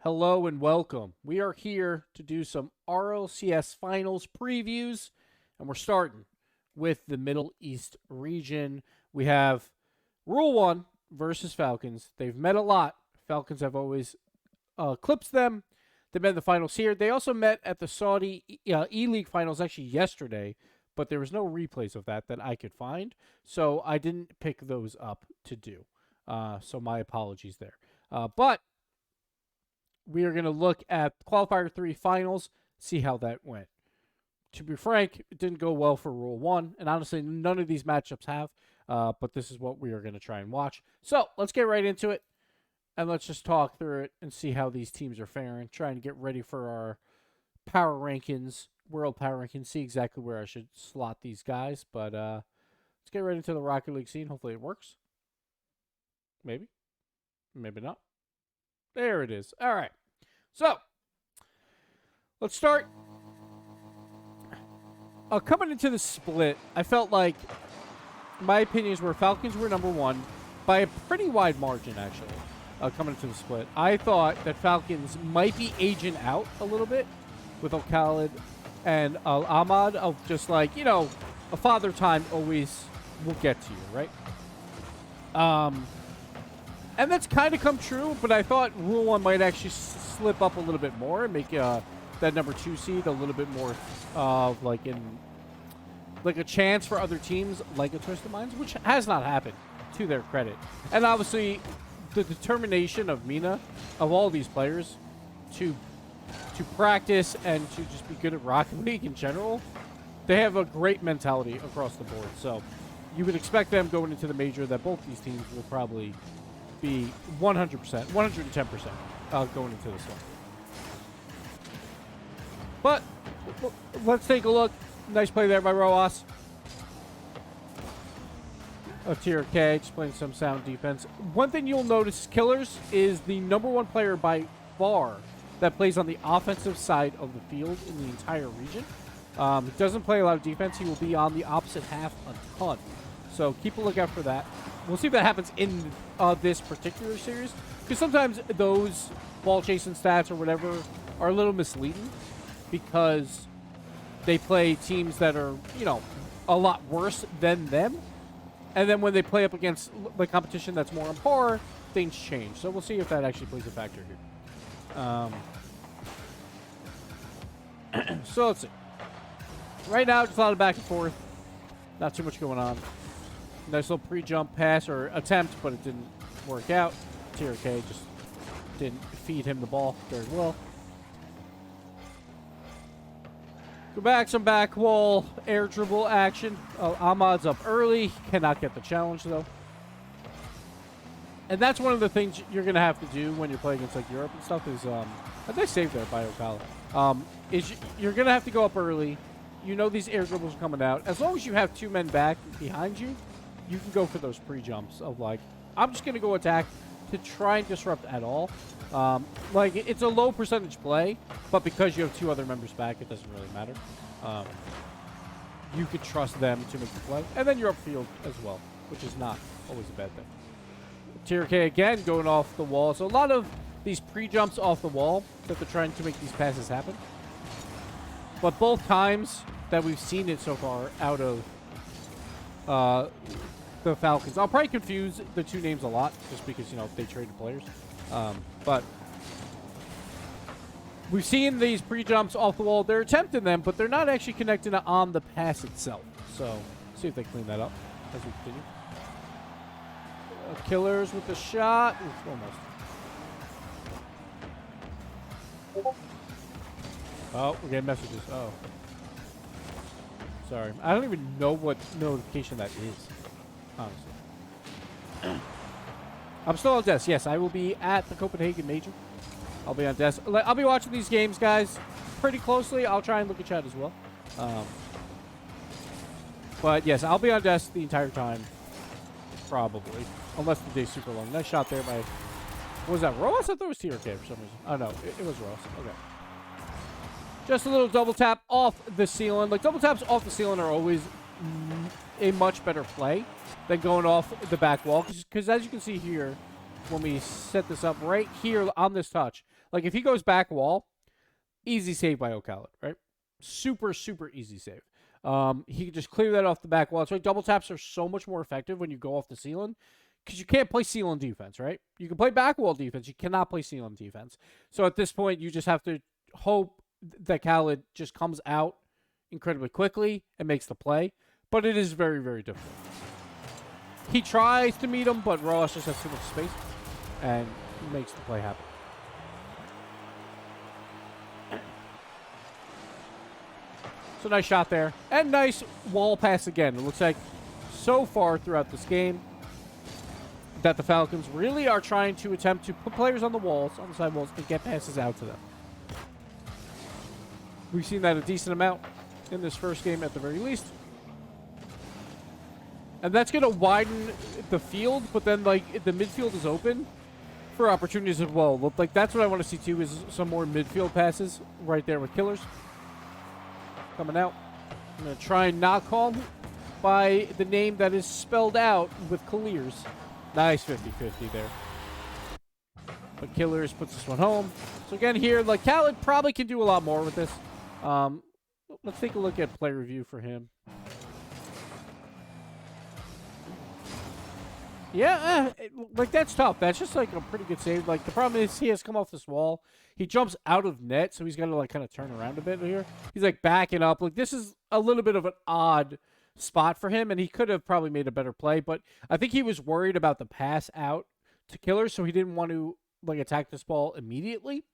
Hello and welcome. We are here to do some RLCS finals previews, and we're starting with the Middle East region. We have Rule 1 versus Falcons. They've met a lot. Falcons have always eclipsed them. They met in the finals here. They also met at the Saudi E-League finals actually yesterday, but there was no replays of that I could find, so I didn't pick those up to do. So my apologies there. But we are going to look at Qualifier 3 finals, see how that went. To be frank, it didn't go well for Rule 1, and honestly, none of these matchups have, but this is what we are going to try and watch. So, let's get right into it, and let's just talk through it and see how these teams are faring, trying to get ready for our power rankings, world power rankings, see exactly where I should slot these guys, but let's get right into the Rocket League scene. Hopefully it works. Maybe. Maybe not. There it is. All right. So, let's start. Coming into the split, I felt like my opinions were Falcons were number one by a pretty wide margin, actually, coming into the split. I thought that Falcons might be aging out a little bit with Al-Khalid and Al-Ahmad of just like, you know, a father time always will get to you, right? And that's kind of come true, but I thought Rule 1 might actually slip up a little bit more and make that number 2 seed a little bit more of like a chance for other teams like a Twisted Minds, which has not happened to their credit. And obviously, the determination of Mina, of all these players, to practice and to just be good at Rocket League in general, they have a great mentality across the board. So you would expect them going into the major that both these teams will probably be 100%, 110% going into this one. But let's take a look. Nice play there by Roas. Tier K, just playing some sound defense. One thing you'll notice, Killers is the number one player by far that plays on the offensive side of the field in the entire region. He doesn't play a lot of defense. He will be on the opposite half a ton. So keep a lookout for that. We'll see if that happens in this particular series, because sometimes those ball chasing stats or whatever are a little misleading because they play teams that are, you know, a lot worse than them. And then when they play up against the competition that's more on par, things change. So we'll see if that actually plays a factor here. So let's see. Right now, just a lot of back and forth. Not too much going on. Nice little pre-jump pass or attempt, but it didn't work out. TRK just didn't feed him the ball very well. Go back, some back wall, air dribble action. Ahmad's up early. Cannot get the challenge, though. And that's one of the things you're going to have to do when you're playing against like Europe and stuff is, I think saved there by Ocala, is you're going to have to go up early. You know these air dribbles are coming out. As long as you have 2 men back behind you, you can go for those pre-jumps of like, I'm just going to go attack to try and disrupt at all. Like, it's a low percentage play, but because you have 2 other members back, it doesn't really matter. You could trust them to make the play. And then you're upfield as well, which is not always a bad thing. Tier K again going off the wall. So a lot of these pre-jumps off the wall that they're trying to make these passes happen. But both times that we've seen it so far out of the Falcons, I'll probably confuse the 2 names a lot just because, you know, they traded players. But we've seen these pre-jumps off the wall. They're attempting them, but they're not actually connecting it on the pass itself. So see if they clean that up as we continue. Killers with the shot. Ooh, almost. Oh, we're getting messages. Oh. Sorry. I don't even know what notification that is, honestly. I'm still on desk. Yes, I will be at the Copenhagen Major. I'll be on desk. I'll be watching these games, guys, pretty closely. I'll try and look at chat as well. But, yes, I'll be on desk the entire time, probably, unless the day's super long. Nice shot there by, what was that, Roas? I thought it was TRK for some reason. Oh, no, it was Roas. Okay. Just a little double tap off the ceiling. Like, double taps off the ceiling are always a much better play than going off the back wall. Because as you can see here, when we set this up right here on this touch, Like, if he goes back wall, easy save by O'Callaghan, right? Super, super easy save. He can just clear that off the back wall. That's why double taps are so much more effective when you go off the ceiling, because you can't play ceiling defense, right? You can play back wall defense. You cannot play ceiling defense. So at this point, you just have to hope that Khaled just comes out incredibly quickly and makes the play. But it is very, very difficult. He tries to meet him, but Ross just has too much space and makes the play happen. So nice shot there. And nice wall pass again. It looks like so far throughout this game that the Falcons really are trying to attempt to put players on the walls, on the side walls, and get passes out to them. We've seen that a decent amount in this first game at the very least. And that's going to widen the field, but then, like, the midfield is open for opportunities as well. Like, that's what I want to see, too, is some more midfield passes right there with Killers. Coming out. I'm going to try and not call him by the name that is spelled out with Clears. Nice 50-50 there. But Killers puts this one home. So again here, like, Khaled probably can do a lot more with this. Let's take a look at play review for him. Yeah, like, that's tough. That's just, like, a pretty good save. Like, the problem is he has come off this wall. He jumps out of net, so he's got to, like, kind of turn around a bit here. He's, like, backing up. Like, this is a little bit of an odd spot for him, and he could have probably made a better play, but I think he was worried about the pass out to Killers, so he didn't want to, like, attack this ball immediately.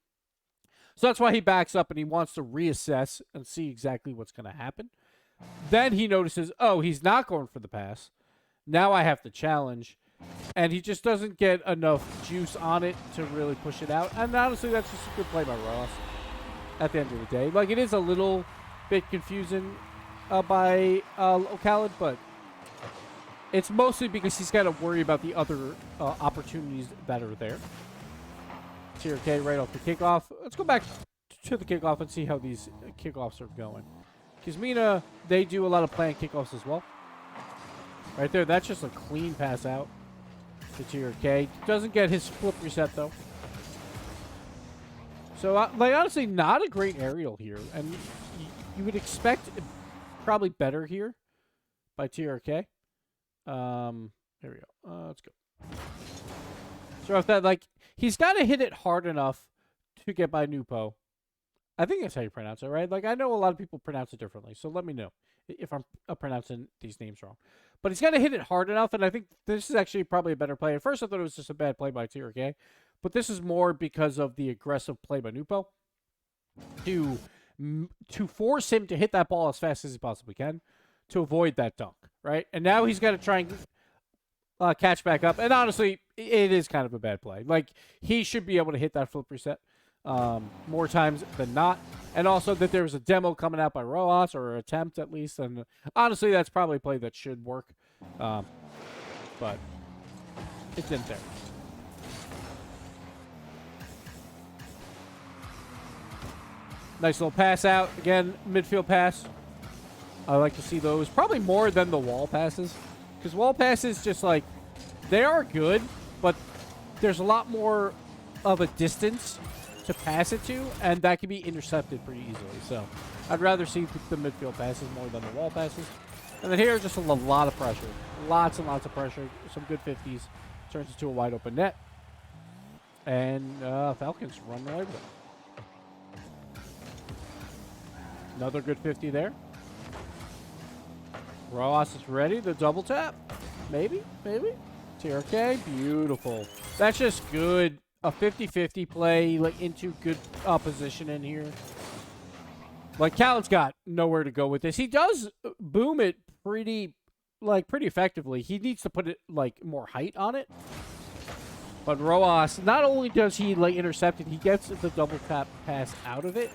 So that's why he backs up, and he wants to reassess and see exactly what's going to happen. Then he notices, oh, he's not going for the pass. Now I have to challenge. And he just doesn't get enough juice on it to really push it out. And honestly, that's just a good play by Ross at the end of the day. Like, it is a little bit confusing by O'Callaghan, but it's mostly because he's got to worry about the other opportunities that are there. Tier K right off the kickoff. Let's go back to the kickoff and see how these kickoffs are going. Kizmina, they do a lot of planned kickoffs as well. Right there, that's just a clean pass out to Tier K. Doesn't get his flip reset, though. So, like, honestly, not a great aerial here. And you would expect probably better here by TRK. There we go. Let's go. So, if that, like, he's got to hit it hard enough to get by Nupo. I think that's how you pronounce it, right? Like, I know a lot of people pronounce it differently, so let me know if I'm pronouncing these names wrong. But he's got to hit it hard enough, and I think this is actually probably a better play. At first, I thought it was just a bad play by TRK, but this is more because of the aggressive play by Nupo to force him to hit that ball as fast as he possibly can to avoid that dunk, right? And now he's got to try and catch back up. And honestly, it is kind of a bad play. Like, he should be able to hit that flip reset more times than not. And also that there was a demo coming out by Rojas, or an attempt at least. And honestly, that's probably a play that should work. But it didn't there. Nice little pass out. Again, midfield pass. I like to see those. Probably more than the wall passes. Because wall passes just, like, they are good, but there's a lot more of a distance to pass it to, and that can be intercepted pretty easily. So I'd rather see the midfield passes more than the wall passes. And then here, just a lot of pressure. Lots and lots of pressure. Some good 50s. Turns into a wide open net. And Falcons run away with it. Another good 50 there. Ross is ready. The double tap. Maybe. TRK. Beautiful. That's just good. A 50-50 play, like, into good position in here. Like, Khaled's got nowhere to go with this. He does boom it pretty effectively. He needs to put it, like, more height on it. But Rojas, not only does he, like, intercept it, he gets the double tap pass out of it.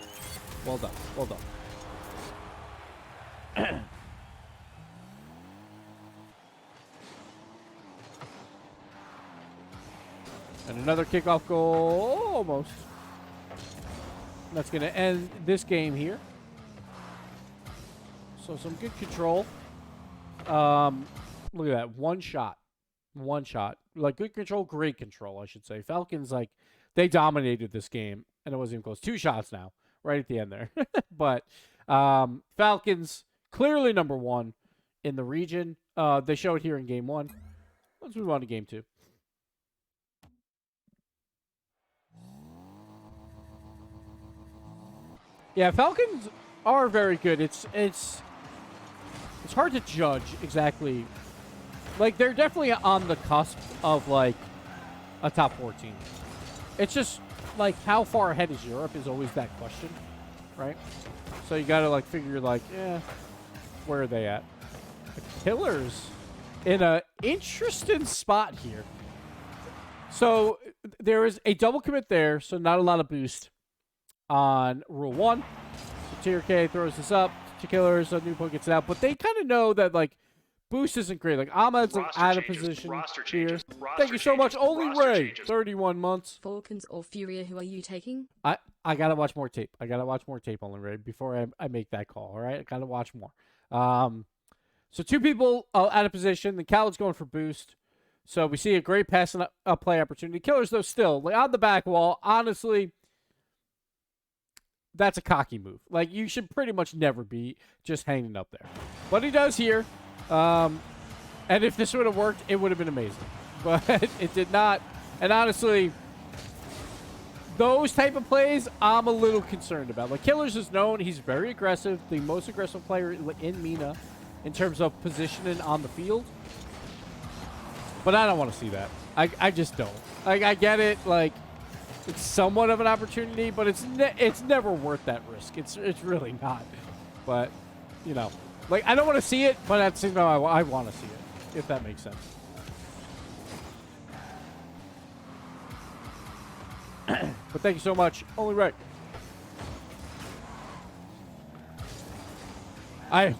Well done. Well done. And another kickoff goal, almost. That's going to end this game here. So some good control. Look at that, one shot. Like, good control, great control, I should say. Falcons, like, they dominated this game And it wasn't even close. 2 shots now, right at the end there. But Falcons, clearly number 1 in the region. They showed here in game 1. Let's move on to game 2. Yeah, Falcons are very good. It's hard to judge exactly. Like, they're definitely on the cusp of, like, a top 4 team. It's just, like, how far ahead is Europe is always that question, right? So you got to, like, figure, like, where are they at? The Killers in a interesting spot here. So there is a double commit there, so not a lot of boost on Rule 1. So Tier K throws this up to Killers, so New Point gets it out. But they kind of know that, like, boost isn't great. Like, Ahmed's like, out of position here. Thank you so much. Only Ray, 31 months. Falcons or Furia, who are you taking? I got to watch more tape. I got to watch more tape, Only Ray, before I make that call, all right? I got to watch more. So 2 people out of position. The Coward's going for boost. So we see a great pass and a play opportunity. Killers, though, still, like, on the back wall, honestly, that's a cocky move. Like, you should pretty much never be just hanging up there. But he does here. And if this would have worked, it would have been amazing. But it did not. And honestly, those type of plays, I'm a little concerned about. Like, Killers is known. He's very aggressive. The most aggressive player in MENA in terms of positioning on the field. But I don't want to see that. I just don't. Like, I get it. Like, it's somewhat of an opportunity, but it's never worth that risk. It's really not. But, you know. Like, I don't want to see it, but at the same time, I want to see it, if that makes sense. But thank you so much. Only right. I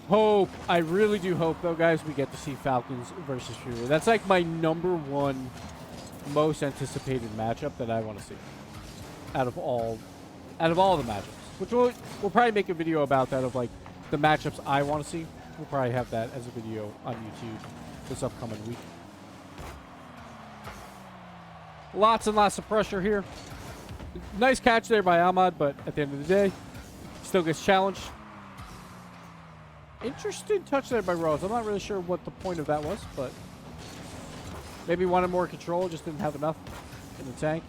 really do hope, though, guys, we get to see Falcons versus Fury. That's like my #1 most anticipated matchup that I want to see out of all the matchups. Which we'll probably make a video about that of, like, the matchups I want to see. We'll probably have that as a video on YouTube this upcoming week. Lots and lots of pressure here. Nice catch there by Ahmad, but at the end of the day, still gets challenged. Interesting touch there by Rose. I'm not really sure what the point of that was, but maybe wanted more control, just didn't have enough in the tank.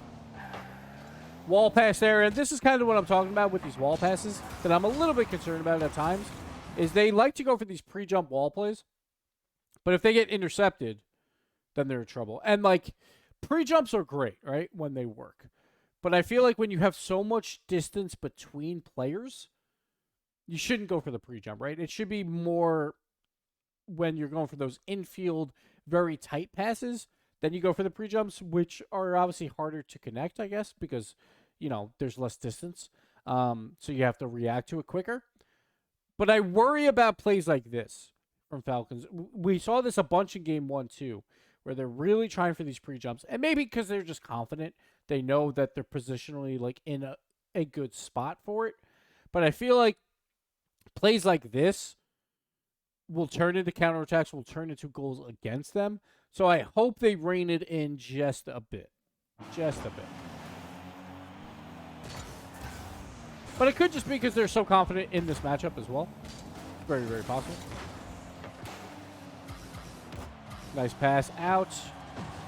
Wall pass there, and this is kind of what I'm talking about with these wall passes that I'm a little bit concerned about at times, is they like to go for these pre-jump wall plays, but if they get intercepted, then they're in trouble. And, like, pre-jumps are great, right, when they work. But I feel like when you have so much distance between players, you shouldn't go for the pre-jump, right? It should be more when you're going for those infield, very tight passes, then you go for the pre-jumps, which are obviously harder to connect, I guess, because, you know, there's less distance. So you have to react to it quicker. But I worry about plays like this from Falcons. We saw this a bunch in game 1, too, where they're really trying for these pre-jumps. And maybe because they're just confident. They know that they're positionally, like, in a good spot for it. But I feel like plays like this will turn into counterattacks, will turn into goals against them. So I hope they rein it in just a bit. Just a bit. But it could just be because they're so confident in this matchup as well. Very, very possible. Nice pass out.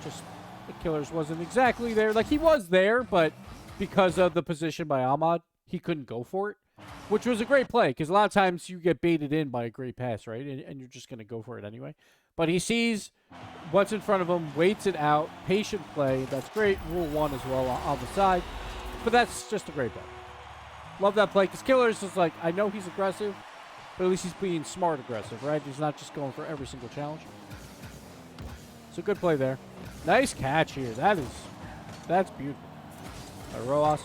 Just the Killers wasn't exactly there. Like, he was there, but because of the position by Ahmad, he couldn't go for it. Which was a great play, because a lot of times you get baited in by a great pass, right? And you're just going to go for it anyway. But he sees what's in front of him, waits it out, patient play. That's great. Rule 1 as well on the side. But that's just a great play. Love that play, because Killers is like, I know he's aggressive, but at least he's being smart aggressive, right? He's not just going for every single challenge. So good play there. Nice catch here. That's beautiful. Roas,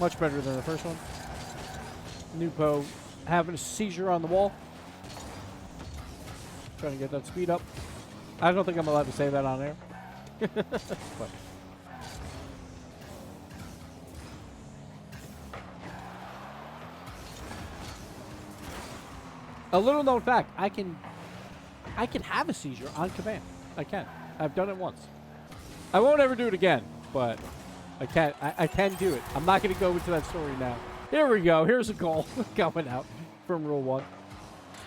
much better than the first one. Nupo having a seizure on the wall. Trying to get that speed up. I don't think I'm allowed to say that on air. But. A little known fact, I can have a seizure on command. I can. I've done it once. I won't ever do it again, but I can do it. I'm not going to go into that story now. Here we go. Here's a goal coming out from Rule 1.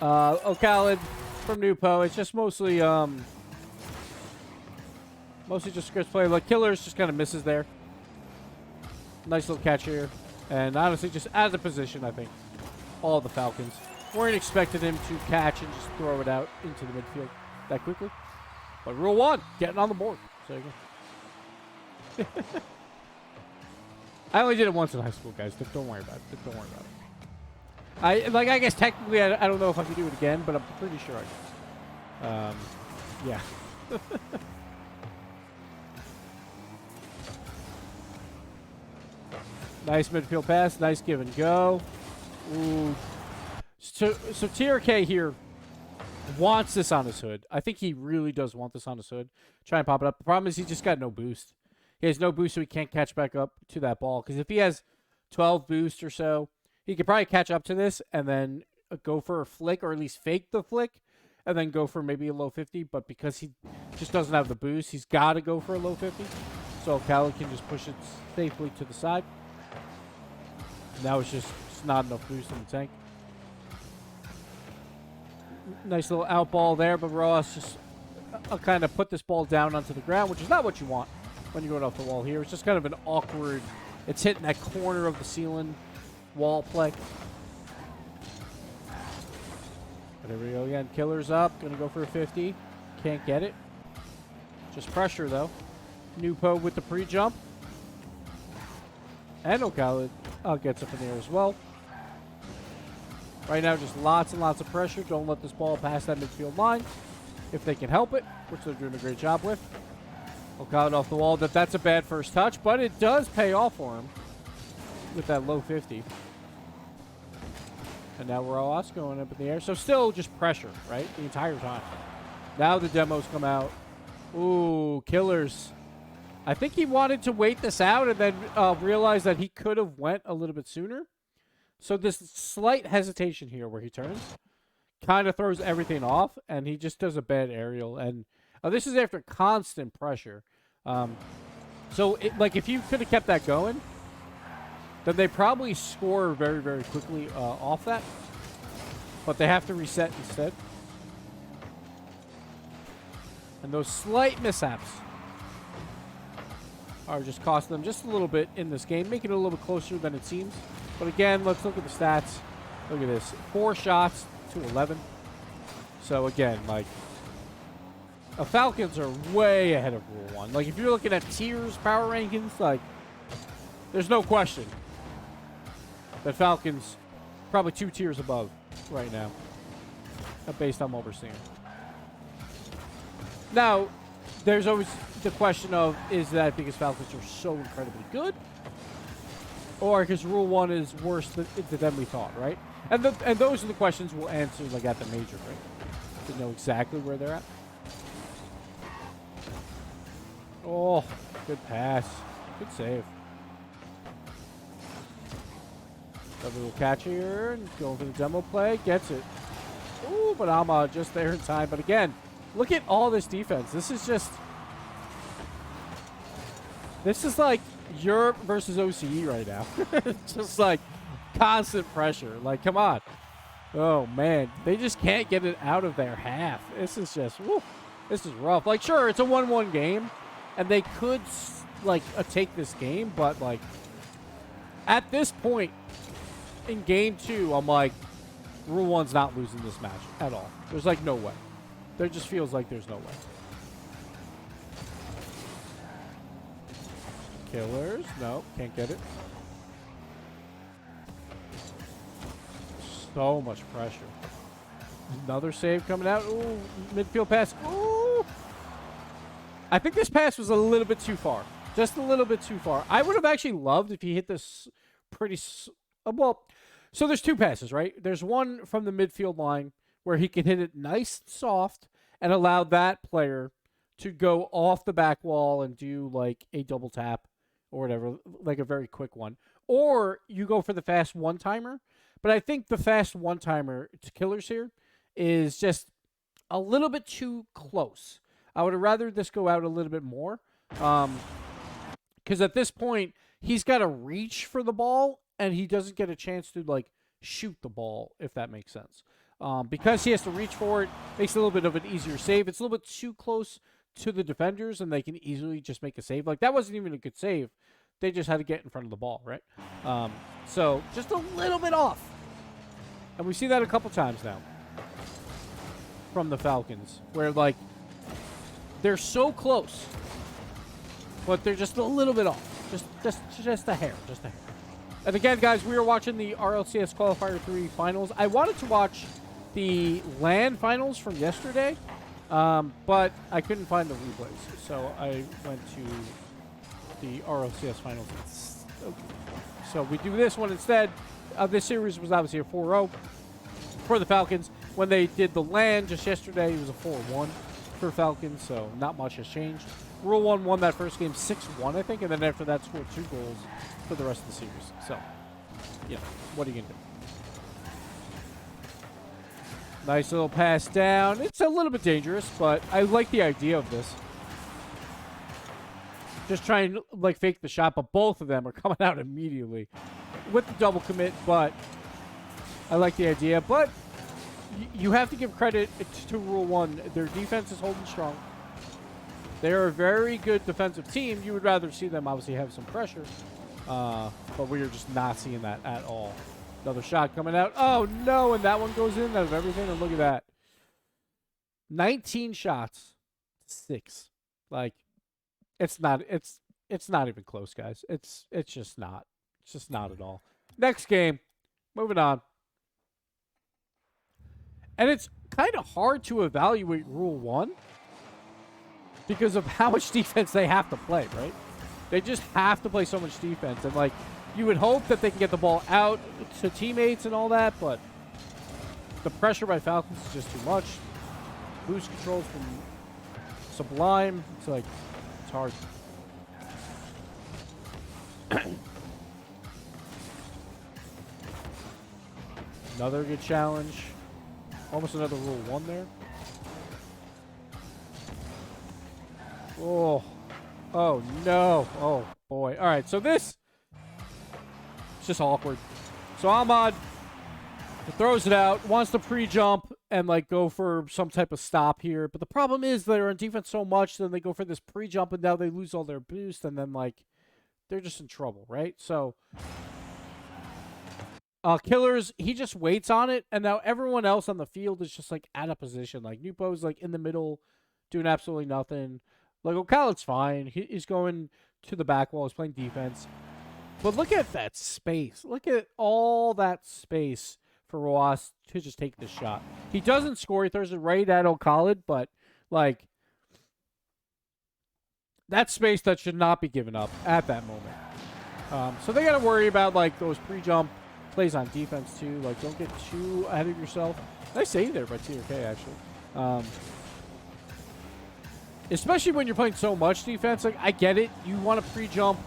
O'Callaghan from Nupo. It's just mostly just script play. Like, Killers just kind of misses there. Nice little catch here. And honestly, just out of position, I think. All the Falcons weren't expecting him to catch and just throw it out into the midfield that quickly. But Rule 1, getting on the board. So there you go. I only did it once in high school, guys. Don't worry about it. Don't worry about it. I guess technically, I don't know if I can do it again, but I'm pretty sure I can. Yeah. Nice midfield pass. Nice give and go. Ooh. So TRK here wants this on his hood. I think he really does want this on his hood. Try and pop it up. The problem is he just got no boost. He has no boost, so he can't catch back up to that ball. Because if he has 12 boost or so, he could probably catch up to this and then go for a flick, or at least fake the flick, and then go for maybe a low 50. But because he just doesn't have the boost, he's got to go for a low 50. So O'Callaghan can just push it safely to the side. Now it's just not enough boost in the tank. Nice little out ball there, but Ross just kind of put this ball down onto the ground, which is not what you want when you're going off the wall here. It's just kind of an awkward, it's hitting that corner of the ceiling wall play. But there we go again. Killer's up, gonna go for a 50. Can't get it. Just pressure though. Nupo with the pre-jump. And O'Callaghan gets up in there as well. Right now, just lots and lots of pressure. Don't let this ball pass that midfield line if they can help it, which they're doing a great job with. O'Callaghan off the wall. That's a bad first touch, but it does pay off for him with that low 50. And now we're all going up in the air. So still just pressure, right, the entire time. Now the demos come out. Ooh, Killers. I think he wanted to wait this out and then realize that he could have went a little bit sooner. So this slight hesitation here where he turns kind of throws everything off, and he just does a bad aerial. And this is after constant pressure. So, if you could have kept that going, then they probably score very, very quickly off that. But they have to reset instead. And those slight mishaps are just costing them just a little bit in this game, making it a little bit closer than it seems. But again, let's look at the stats. Look at this. 4 shots to 11. So again, the Falcons are way ahead of Rule 1. If you're looking at tiers, power rankings, there's no question that Falcons probably 2 tiers above right now, based on what we're seeing. Now, there's always the question of, is that because Falcons are so incredibly good, or because Rule 1 is worse than we thought, right? And those are the questions we'll answer at the major, right? To know exactly where they're at. Oh, good pass. Good save. A little catch here, and going for the demo play. Gets it. Ooh, but I'm just there in time. But again, look at all this defense. This is like Europe versus OCE right now. It's just constant pressure. Come on. Oh, man. They just can't get it out of their half. This is just, woo, this is rough. Sure, it's a 1-1 game, and they could, take this game, but, at this point in game 2, I'm Rule 1's not losing this match at all. There's, no way. There just feels like there's no way. Killers. No, can't get it. So much pressure. Another save coming out. Ooh, midfield pass. Ooh. I think this pass was a little bit too far. Just a little bit too far. I would have actually loved if he hit this pretty... well, so there's 2 passes, right? There's one from the midfield line where he can hit it nice and soft and allow that player to go off the back wall and do, a double tap or whatever, a very quick one. Or you go for the fast one-timer. But I think the fast one-timer to Killers here is just a little bit too close. I would have rather this go out a little bit more. Because Because at this point, he's got to reach for the ball, and he doesn't get a chance to, like, shoot the ball, if that makes sense. Because he has to reach for it, makes it a little bit of an easier save. It's a little bit too close to the defenders, and they can easily just make a save. Like, that wasn't even a good save. They just had to get in front of the ball, right? So, just a little bit off. And we see that a couple times now from the Falcons, where, like, they're so close, but they're just a little bit off. Just a hair. Just a hair. And again, guys, we are watching the RLCS Qualifier 3 finals. I wanted to watch the LAN finals from yesterday, but I couldn't find the replays. So I went to the RLCS finals. So we do this one instead. This series was obviously a 4-0 for the Falcons. When they did the LAN just yesterday, it was a 4-1 for Falcons, so not much has changed. Rule 1 won that first game 6-1, I think, and then after that scored 2 goals for the rest of the series. So, you know, what are you going to do? Nice little pass down. It's a little bit dangerous, but I like the idea of this. Just trying to, like, fake the shot, but both of them are coming out immediately with the double commit, but I like the idea. But you have to give credit to Rule 1. Their defense is holding strong. They're a very good defensive team. You would rather see them obviously have some pressure, but we are just not seeing that at all. Another shot coming out. Oh, no, and that one goes in out of everything, and look at that. 19 shots, 6. Like, it's not even close, guys. It's just not. It's just not at all. Next game, moving on. And it's kind of hard to evaluate Rule 1 because of how much defense they have to play, right? They just have to play so much defense. And, like, you would hope that they can get the ball out to teammates and all that, but the pressure by Falcons is just too much. Boost controls from Sublime. It's like, it's hard. Another good challenge. Almost another Rule 1 there. Oh. Oh, no. Oh, boy. All right, so this is just awkward. So Ahmad throws it out, wants to pre-jump and, like, go for some type of stop here. But the problem is they're on defense so much, then they go for this pre-jump, and now they lose all their boost, and then, like, they're just in trouble, right? So Killers, he just waits on it, and now everyone else on the field is just, like, out of position. Like, Nupo's, like, in the middle, doing absolutely nothing. Like, O'Callaghan's fine. He's going to the back wall. He's playing defense. But look at that space. Look at all that space for Roas to just take this shot. He doesn't score. He throws it right at O'Callaghan, but, like, that space that should not be given up at that moment. So they got to worry about, like, those pre-jump plays on defense, too. Like, don't get too ahead of yourself. Nice save there by TRK, actually. Especially when you're playing so much defense. Like, I get it. You want to pre-jump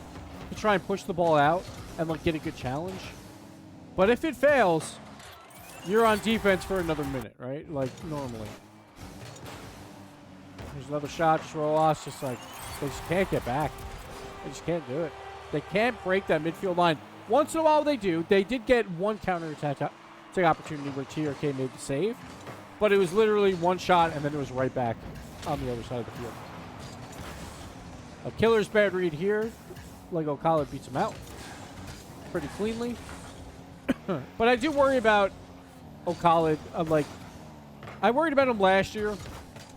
to try and push the ball out and, like, get a good challenge. But if it fails, you're on defense for another minute, right? Like, normally. There's another shot. Just roll off. Just, like, they just can't get back. They just can't do it. They can't break that midfield line. Once in a while they do. They did get one counter-attack opportunity where TRK made the save. But it was literally one shot, and then it was right back on the other side of the field. A Killer's bad read here. Like, O'Callaghan beats him out pretty cleanly. But I do worry about O'Callaghan. Like, I worried about him last year.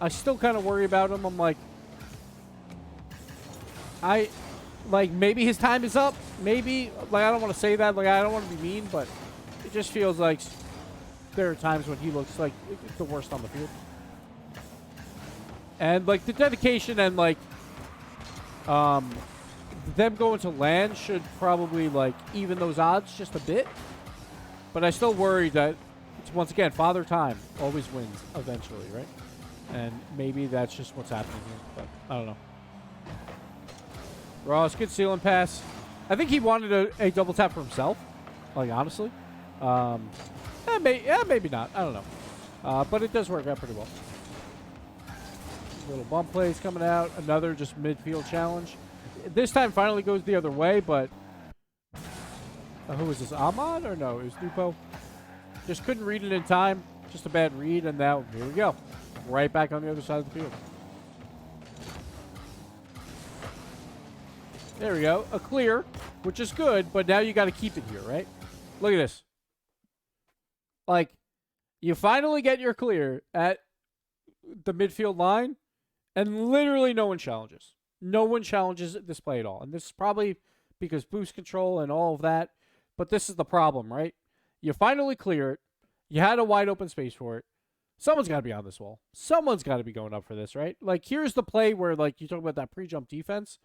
I still kind of worry about him. I'm like, maybe his time is up. Maybe. Like, I don't want to say that. Like, I don't want to be mean, but it just feels like there are times when he looks like the worst on the field. And, like, the dedication and, like, them going to LAN should probably, like, even those odds just a bit. But I still worry that, once again, Father Time always wins eventually, right? And maybe that's just what's happening here. But I don't know. Ross, good ceiling pass. I think he wanted a double tap for himself, like, honestly. Maybe not. I don't know. But it does work out pretty well. Little bump plays coming out. Another just midfield challenge. This time finally goes the other way, but who was this? Ahmad or no? It was Nupo. Just couldn't read it in time. Just a bad read, and now here we go. Right back on the other side of the field. There we go. A clear, which is good, but now you got to keep it here, right? Look at this. Like, you finally get your clear at the midfield line, and literally no one challenges. No one challenges this play at all. And this is probably because boost control and all of that. But this is the problem, right? You finally clear it. You had a wide open space for it. Someone's got to be on this wall. Someone's got to be going up for this, right? Like, here's the play where, like, you talk about that pre-jump defense.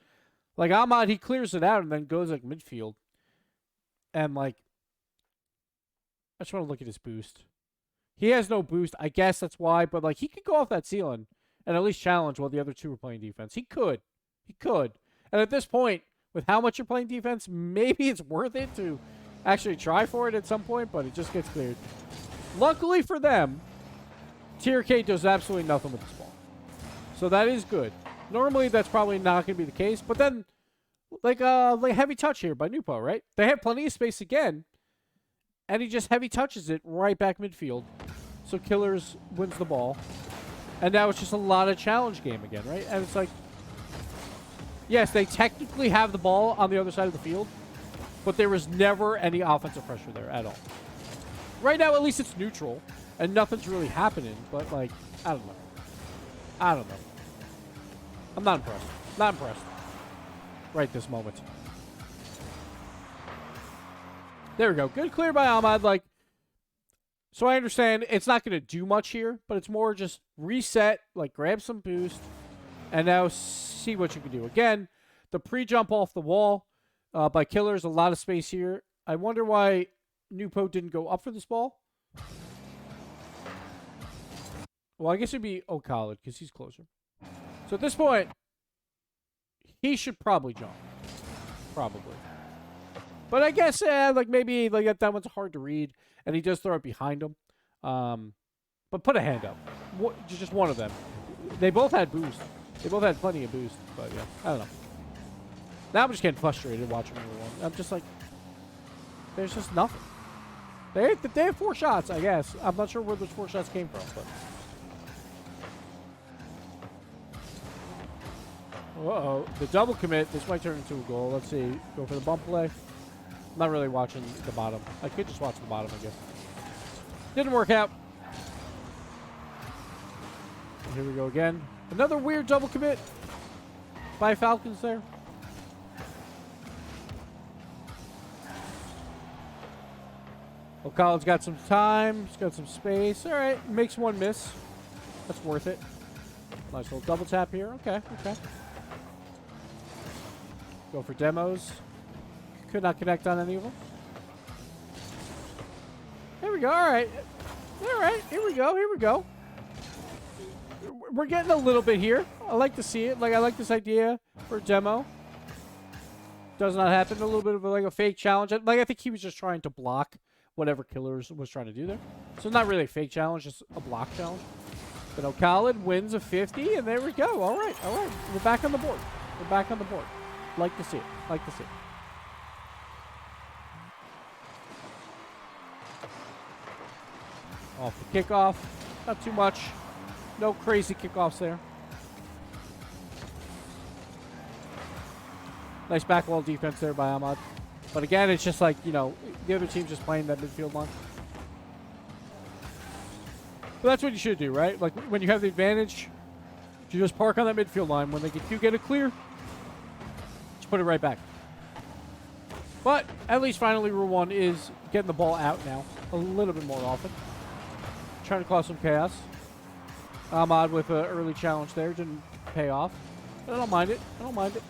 Like, Ahmad, he clears it out and then goes, like, midfield. And, like, I just want to look at his boost. He has no boost. I guess that's why. But, like, he could go off that ceiling and at least challenge while the other two were playing defense. He could. He could. And at this point, with how much you're playing defense, maybe it's worth it to actually try for it at some point, but it just gets cleared. Luckily for them, Tier K does absolutely nothing with this ball. So that is good. Normally, that's probably not going to be the case. But then, like heavy touch here by Nupo, right? They have plenty of space again, and he just heavy touches it right back midfield. So Killers wins the ball. And now it's just a lot of challenge game again, right? And it's like, yes, they technically have the ball on the other side of the field, but there was never any offensive pressure there at all. Right now, at least it's neutral, and nothing's really happening, but, like, I don't know. I don't know. I'm not impressed. Not impressed. Right this moment. There we go. Good clear by Ahmad. Like, so I understand it's not going to do much here, but it's more just reset, like, grab some boost, and now see what you can do. Again, the pre-jump off the wall by Killers, a lot of space here. I wonder why Nupo didn't go up for this ball. Well, I guess it'd be O'Khalid because he's closer. So at this point, he should probably jump. Probably. But I guess, like, maybe like that one's hard to read, and he does throw it behind him. But put a hand up. Just one of them. They both had boost. They both had plenty of boost, but yeah, I don't know. Now I'm just getting frustrated watching everyone. I'm just like, there's just nothing. They have 4 shots, I guess. I'm not sure where those 4 shots came from, but. Uh-oh. The double commit. This might turn into a goal. Let's see. Go for the bump play. I'm not really watching the bottom. I could just watch the bottom, I guess. Didn't work out. And here we go again. Another weird double commit by Falcons there. O'Khalid's got some time. He's got some space. All right. Makes one miss. That's worth it. Nice little double tap here. Okay. Okay. Go for demos. Could not connect on any of them. Here we go. All right. All right. Here we go. Here we go. We're getting a little bit here. I like to see it. Like, I like this idea for a demo. Does not happen. A little bit of like a fake challenge. Like, I think he was just trying to block whatever Killers was trying to do there. So it's not really a fake challenge, just a block challenge. But O'Khalid wins a 50, and there we go. All right. All right. We're back on the board. We're back on the board. Like to see it. Like to see it. Off the kickoff. Not too much. No crazy kickoffs there. Nice back wall defense there by Ahmad. But again, it's just like, you know, the other team's just playing that midfield line. But that's what you should do, right? Like, when you have the advantage, you just park on that midfield line. When they get a clear, just put it right back. But at least finally, Rule 1 is getting the ball out now a little bit more often. Trying to cause some chaos. Ahmad with an early challenge there. Didn't pay off. But I don't mind it. I don't mind it.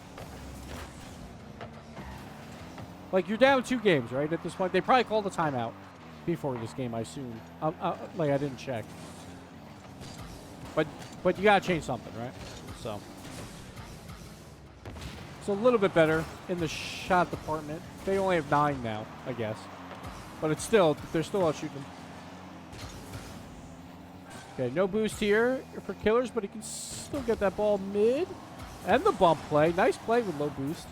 Like, you're down 2 games, right? At this point, they probably called a timeout before this game, I assume. Like, I didn't check. But you gotta change something, right? So it's a little bit better in the shot department. They only have 9 now, I guess. But it's still, they're still out shooting. Okay, no boost here for Killers, but he can still get that ball mid. And the bump play. Nice play with low boost.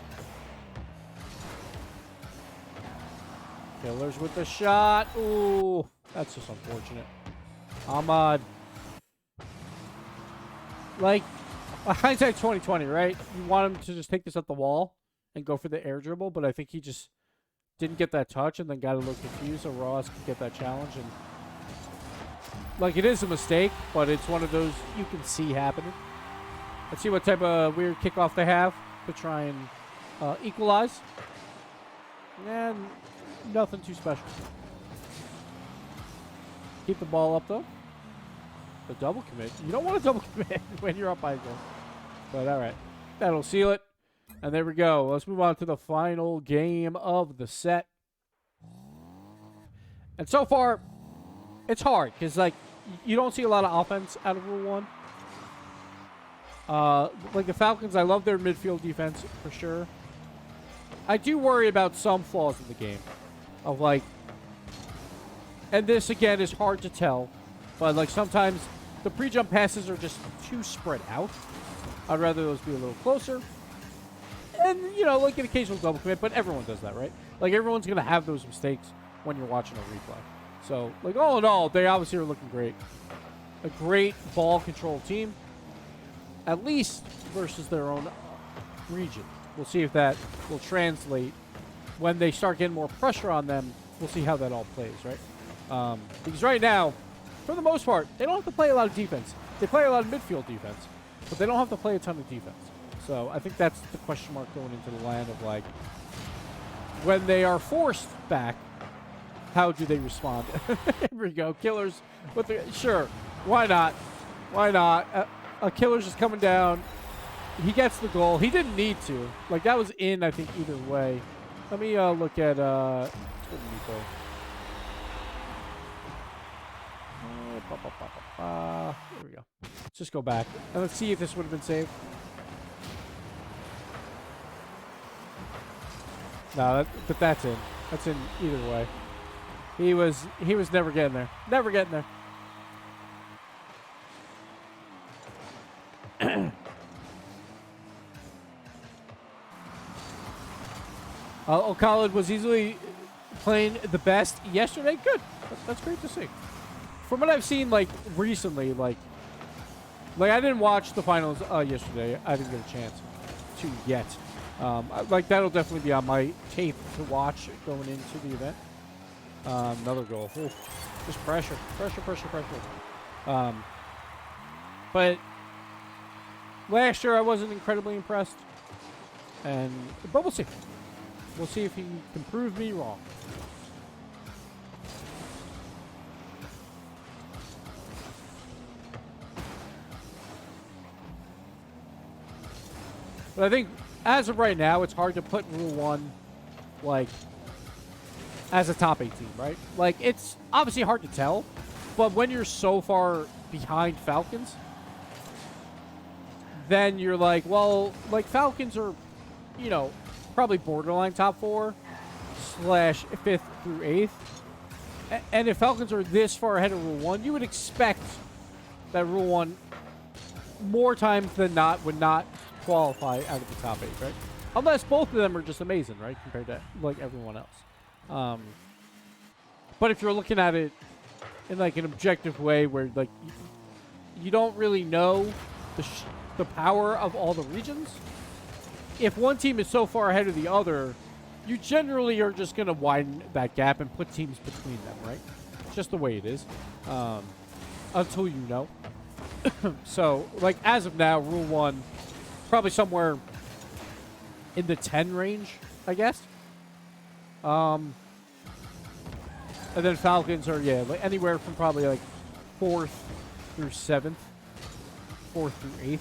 Killers with the shot. Ooh, that's just unfortunate. Ahmad. Like, hindsight 2020, right? You want him to just take this at the wall and go for the air dribble, but I think he just didn't get that touch and then got a little confused, so Ross could get that challenge. And like, it is a mistake, but it's one of those you can see happening. Let's see what type of weird kickoff they have to try and equalize. And nothing too special. Keep the ball up, though. The double commit. You don't want to double commit when you're up by a goal. But all right. That'll seal it. And there we go. Let's move on to the final game of the set. And so far, it's hard because, like, you don't see a lot of offense out of Rule 1. Like the Falcons, I love their midfield defense for sure. I do worry about some flaws in the game. Of, like, and this, again, is hard to tell. But, like, sometimes the pre-jump passes are just too spread out. I'd rather those be a little closer. And, you know, like an occasional double commit, but everyone does that, right? Like, everyone's going to have those mistakes when you're watching a replay. So, like, all in all, they obviously are looking great. A great ball control team. At least versus their own region. We'll see if that will translate. When they start getting more pressure on them, we'll see how that all plays, right? Because right now, for the most part, they don't have to play a lot of defense. They play a lot of midfield defense, but they don't have to play a ton of defense. So I think that's the question mark going into the land of, like, when they are forced back, how do they respond? Here we go. Killers with the, sure, why not? Why not? A Killer's just coming down. He gets the goal. He didn't need to. Like, that was in, I think, either way. Let me look at Twitter info. There we go. Let's just go back. And let's see if this would have been saved. No, but that's in. That's in either way. He was never getting there. Never getting there. Khalid was easily playing the best yesterday. Good. That's great to see. From what I've seen, like, recently, like I didn't watch the finals yesterday. I didn't get a chance to yet. Like, that'll definitely be on my tape to watch going into the event. Another goal. Ooh, just pressure. But last year I wasn't incredibly impressed. But we'll see. We'll see if he can prove me wrong. But I think, as of right now, it's hard to put Rule 1, like, as a top 18, right? Like, it's obviously hard to tell, but when you're so far behind Falcons, then you're like, well, like, Falcons are, you know, probably borderline top 4 / 5th through 8th. And if Falcons are this far ahead of Rule 1, you would expect that Rule 1 more times than not would not qualify out of the top 8, right? Unless both of them are just amazing, right? Compared to, like, everyone else. But if you're looking at it in, like, an objective way where, like, you don't really know the power of all the regions, if one team is so far ahead of the other, you generally are just going to widen that gap and put teams between them, right? It's just the way it is. Until you know. So, like, as of now, Rule 1, probably somewhere in the 10 range, I guess. And then Falcons are, yeah, like anywhere from probably, like, 4th through 7th. 4th through 8th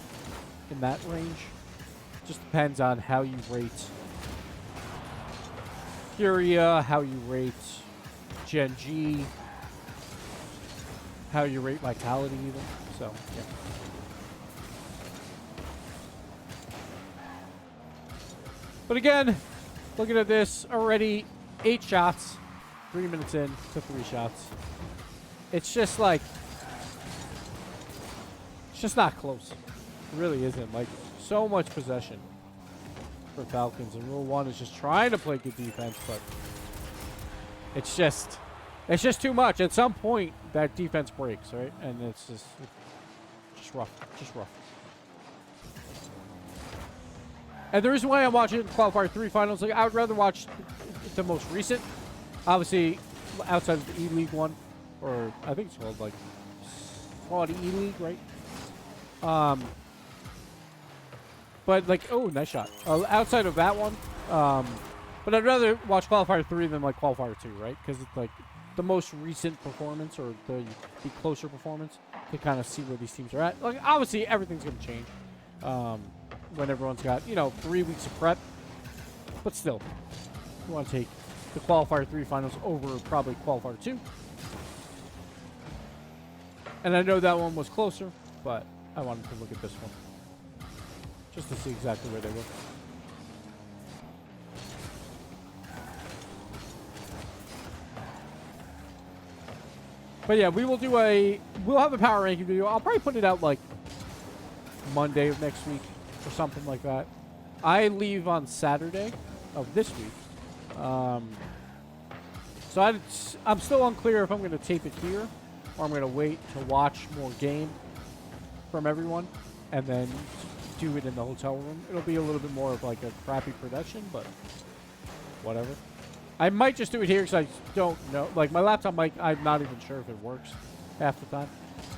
in that range. Just depends on how you rate Furia, how you rate Gen.g, how you rate Vitality even. So, yeah. But again, looking at this, already 8 shots, 3 minutes in to 3 shots. It's just like, it's just not close. It really isn't. Like, So much possession for Falcons, and Rule 1 is just trying to play good defense, but it's just too much. At some point, that defense breaks, right? And it's just rough. Just rough. And the reason why I'm watching Qualifier 3 finals, like, I would rather watch the most recent. Obviously, outside of the E-League one, or I think it's called, like, E-League, right? But, like, oh, nice shot. Outside of that one, but I'd rather watch Qualifier 3 than, like, Qualifier 2, right? Because it's, like, the most recent performance or the closer performance to kind of see where these teams are at. Like, obviously, everything's going to change when everyone's got, 3 weeks of prep. But still, you want to take the Qualifier 3 finals over probably Qualifier 2. And I know that one was closer, but I wanted to look at this one just to see exactly where they were. But yeah, we'll have a power ranking video. I'll probably put it out like Monday of next week or something like that. I leave on Saturday of this week. So I'm still unclear if I'm going to tape it here or I'm going to wait to watch more game from everyone and then do it in the hotel room. It'll be a little bit more of like a crappy production, but whatever. I might just do it here because I don't know. Like, my laptop mic, I'm not even sure if it works half the time.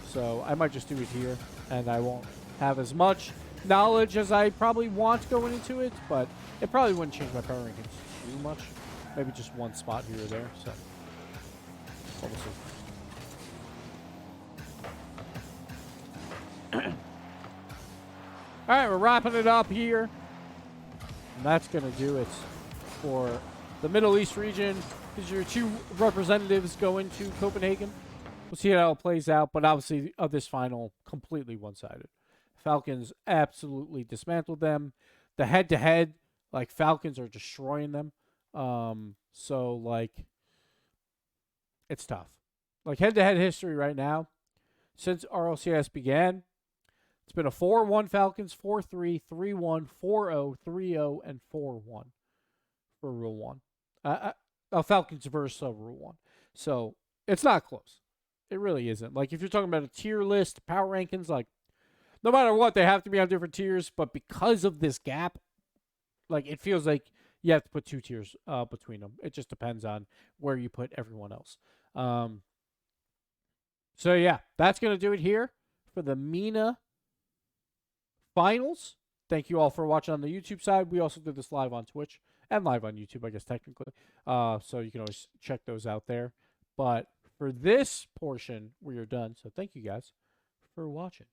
So I might just do it here, and I won't have as much knowledge as I probably want going into it, but it probably wouldn't change my power rankings too much. Maybe just one spot here or there, so we'll see. All right, we're wrapping it up here. And that's going to do it for the Middle East region. These are your 2 representatives going to Copenhagen. We'll see how it plays out, but obviously of this final, completely one-sided. Falcons absolutely dismantled them. The head-to-head, like, Falcons are destroying them. So, like, it's tough. Like, head-to-head history right now, since RLCS began, it's been a 4-1 Falcons, 4-3, 3-1, 4-0, 3-0, and 4-1 for Rule 1. Falcons versus Rule 1. So, it's not close. It really isn't. Like, if you're talking about a tier list, power rankings, like, no matter what, they have to be on different tiers. But because of this gap, like, it feels like you have to put 2 tiers between them. It just depends on where you put everyone else. So, yeah, that's going to do it here for the MENA finals. Thank you all for watching on the YouTube side. We also did this live on Twitch and live on YouTube, I guess, technically. So you can always check those out there. But for this portion, we are done. So thank you guys for watching.